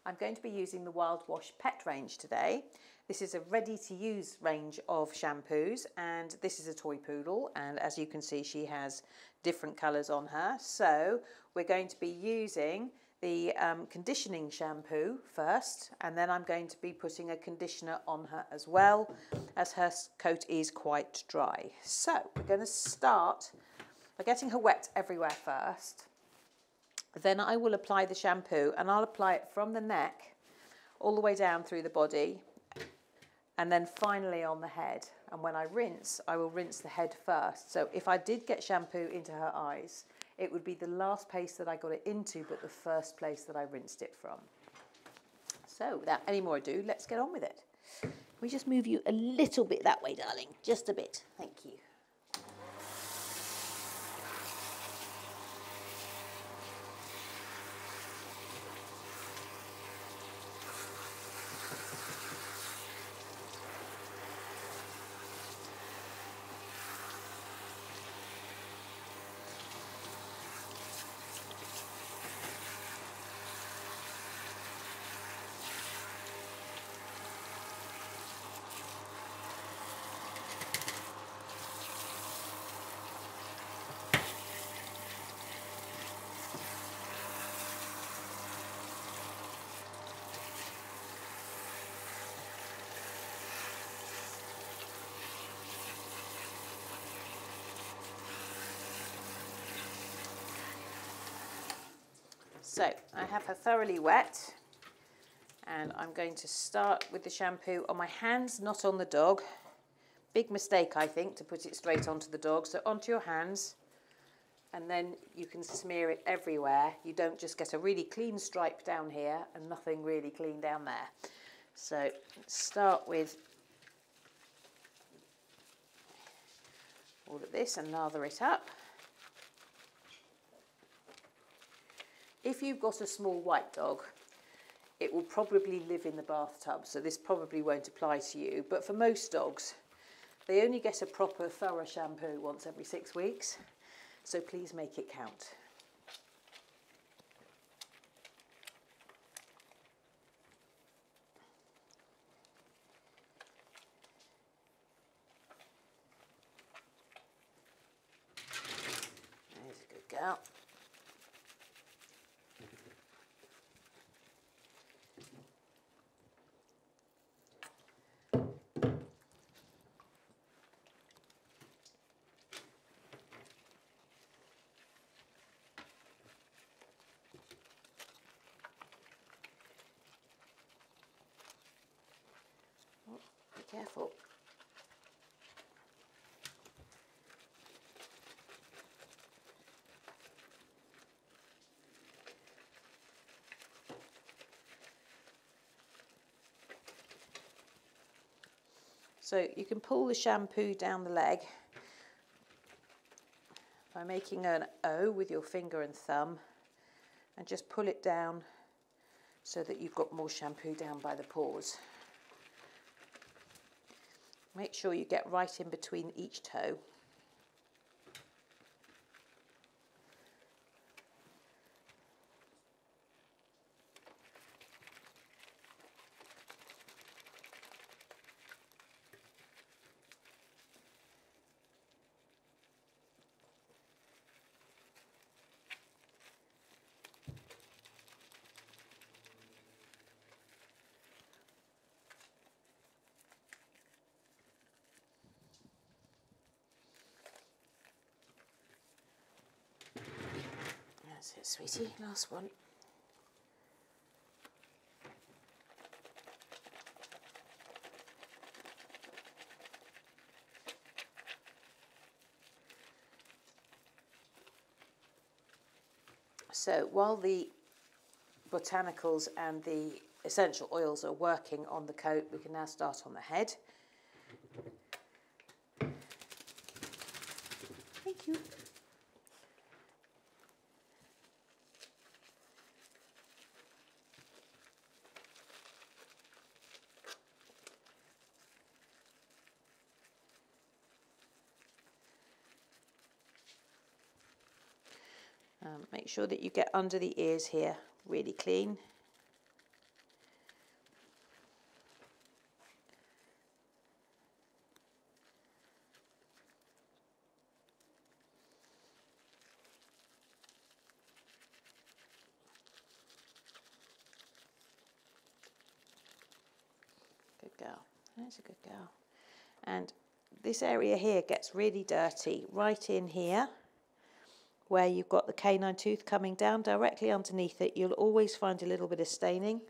I'm going to be using the WildWash Pet Range today. This is a ready-to-use range of shampoos, and this is a toy poodle, and as you can see she has different colours on her. So we're going to be using the conditioning shampoo first, and then I'm going to be putting a conditioner on her as well, as her coat is quite dry. So we're going to start by getting her wet everywhere first. Then I will apply the shampoo, and I'll apply it from the neck all the way down through the body, and then finally on the head. And when I rinse, I will rinse the head first. So if I did get shampoo into her eyes, it would be the last place that I got it into, but the first place that I rinsed it from. So without any more ado, let's get on with it. We just move you a little bit that way, darling. Just a bit. Thank you. So I have her thoroughly wet, and I'm going to start with the shampoo on my hands, not on the dog. Big mistake, I think, to put it straight onto the dog. So onto your hands, and then you can smear it everywhere. You don't just get a really clean stripe down here and nothing really clean down there. So start with all of this and lather it up. If you've got a small white dog, it will probably live in the bathtub, so this probably won't apply to you. But for most dogs, they only get a proper thorough shampoo once every 6 weeks, so please make it count. There's a good girl. Be careful. So you can pull the shampoo down the leg by making an O with your finger and thumb, and just pull it down so that you've got more shampoo down by the paws. Make sure you get right in between each toe. That's it, sweetie. Last one. So while the botanicals and the essential oils are working on the coat, we can now start on the head. Thank you. Make sure that you get under the ears here really clean. That's a good girl. And this area here gets really dirty, right in here, where you've got the canine tooth coming down directly underneath it. You'll always find a little bit of staining.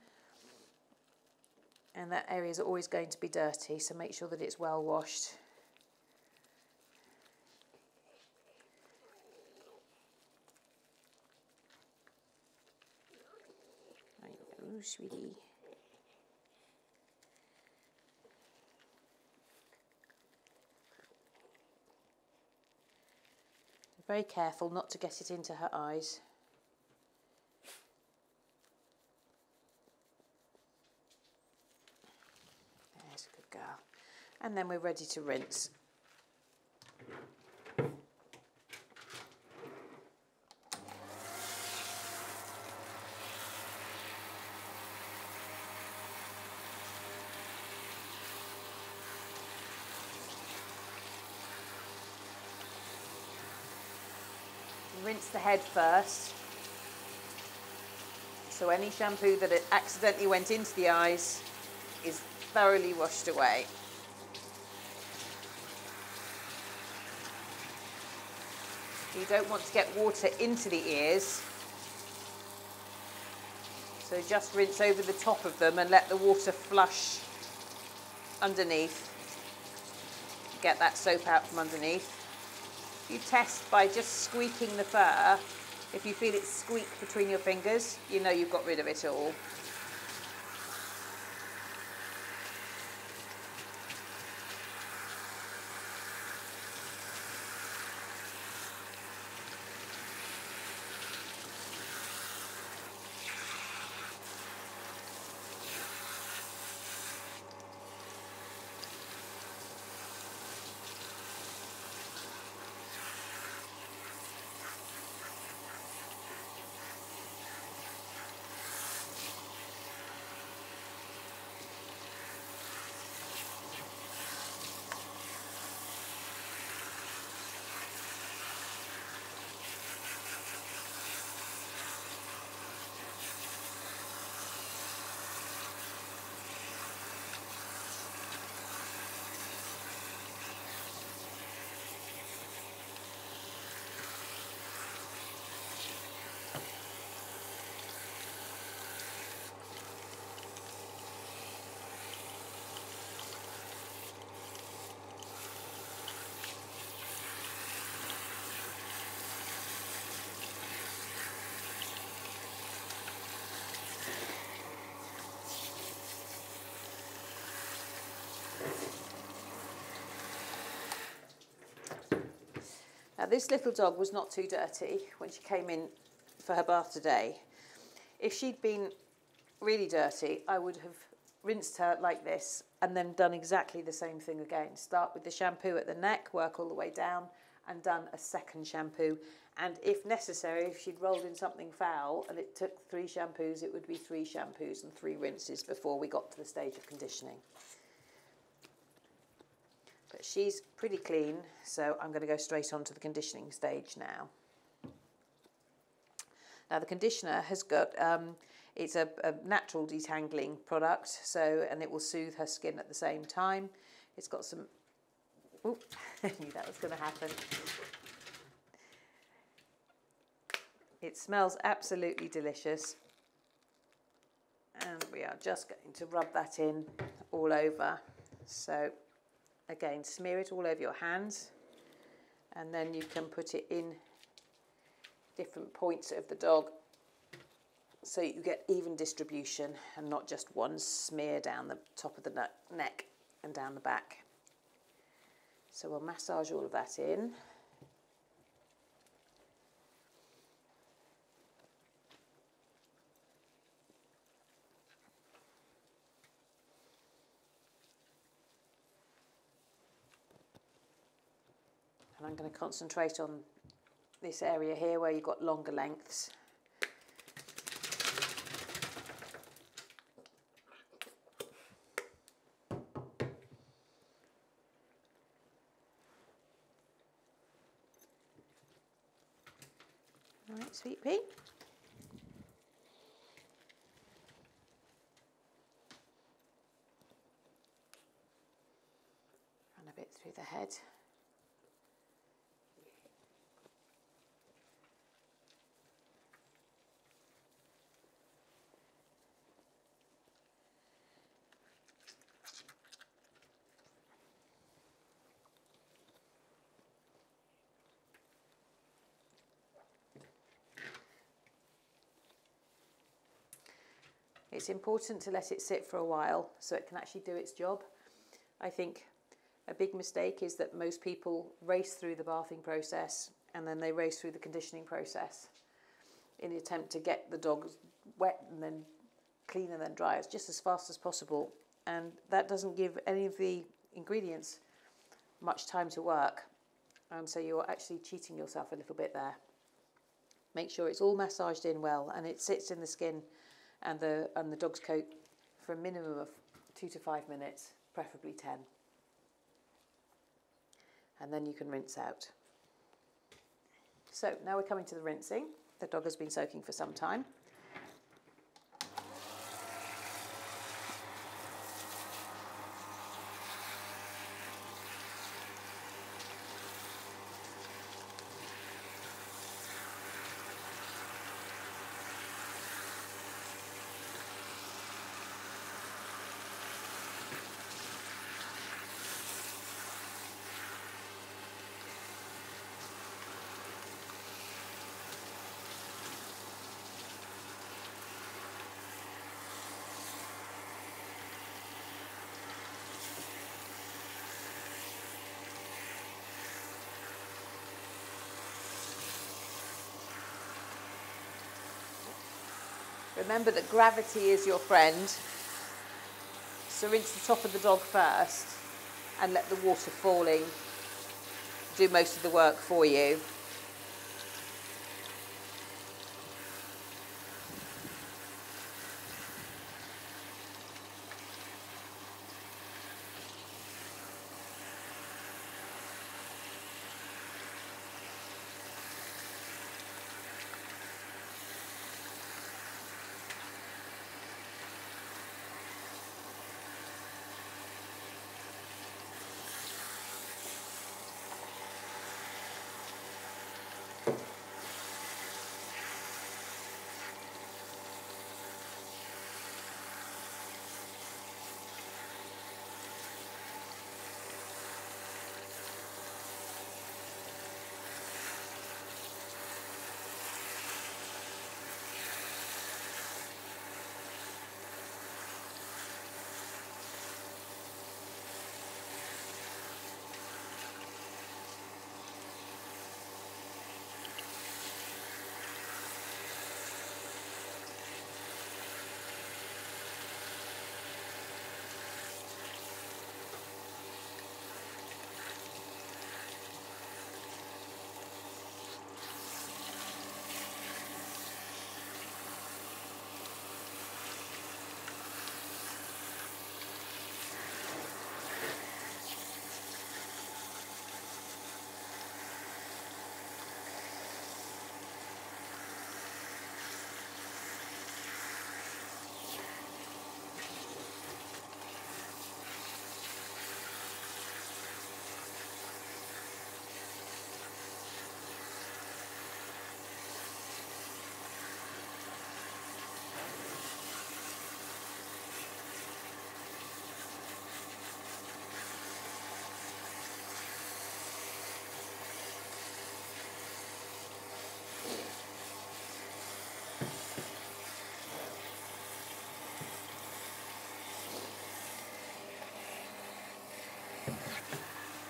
And that area is always going to be dirty, so make sure that it's well washed. There you go, sweetie. Very careful not to get it into her eyes. There's a good girl. And then we're ready to rinse. Rinse the head first, so any shampoo that it accidentally went into the eyes is thoroughly washed away. You don't want to get water into the ears, so just rinse over the top of them and let the water flush underneath. Get that soap out from underneath. You test by just squeaking the fur. If you feel it squeak between your fingers, you know you've got rid of it all. Now this little dog was not too dirty when she came in for her bath today. If she'd been really dirty, I would have rinsed her like this and then done exactly the same thing again. Start with the shampoo at the neck, work all the way down, and done a second shampoo. And if necessary, if she'd rolled in something foul and it took 3 shampoos, it would be 3 shampoos and 3 rinses before we got to the stage of conditioning. But she's pretty clean, so I'm going to go straight on to the conditioning stage now. Now the conditioner has got, it's a natural detangling product, so, and it will soothe her skin at the same time. It's got some, oh, I knew that was going to happen. It smells absolutely delicious. And we are just going to rub that in all over. So again, smear it all over your hands, and then you can put it in different points of the dog so you get even distribution and not just one smear down the top of the neck and down the back. So we'll massage all of that in. And I'm going to concentrate on this area here where you've got longer lengths. All right, Sweet Pea. the head. It's important to let it sit for a while so it can actually do its job. I think a big mistake is that most people race through the bathing process and then they race through the conditioning process in the attempt to get the dog wet and then clean and then dry as just as fast as possible. And that doesn't give any of the ingredients much time to work. So you're actually cheating yourself a little bit there. Make sure it's all massaged in well and it sits in the skin and the dog's coat for a minimum of 2 to 5 minutes, preferably 10. And then you can rinse out. So now we're coming to the rinsing. The dog has been soaking for some time. Remember that gravity is your friend, so rinse the top of the dog first and let the water falling do most of the work for you.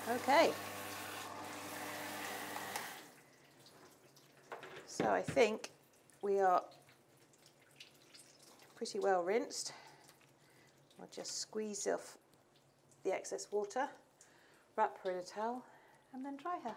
Okay. So I think we are pretty well rinsed. I'll just squeeze off the excess water, wrap her in a towel and then dry her.